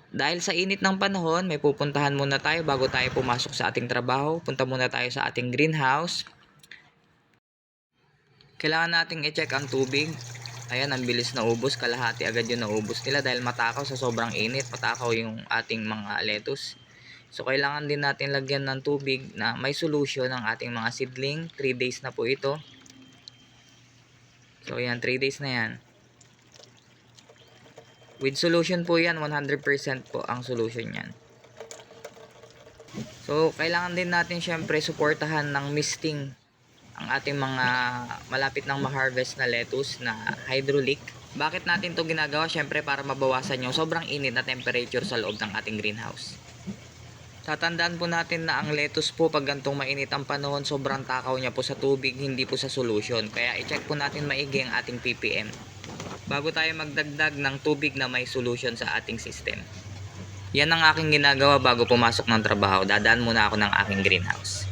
Dahil sa init ng panahon, may pupuntahan muna tayo bago tayo pumasok sa ating trabaho. Punta muna tayo sa ating greenhouse. Kailangan nating i-check ang tubig. Ayan, ang bilis na ubos. Kalahati agad yung naubos nila dahil matakaw sa sobrang init. Matakaw yung ating mga lettuce. So, kailangan din natin lagyan ng tubig na may solution ang ating mga seedling. 3 days na po ito. So, ayan, 3 days na yan. With solution po yan, 100% po ang solution yan. So, kailangan din natin syempre suportahan ng misting ang ating mga malapit nang ma-harvest na lettuce na hydraulic. Bakit natin to ginagawa? Syempre para mabawasan yung sobrang init na temperature sa loob ng ating greenhouse. Tatandaan po natin na ang lettuce po pag gantong mainit ang panahon, sobrang takaw niya po sa tubig, hindi po sa solution. Kaya i-check po natin maigi ang ating ppm bago tayo magdagdag ng tubig na may solution sa ating system. Yan ang aking ginagawa bago pumasok ng trabaho. Dadaan muna ako ng aking greenhouse.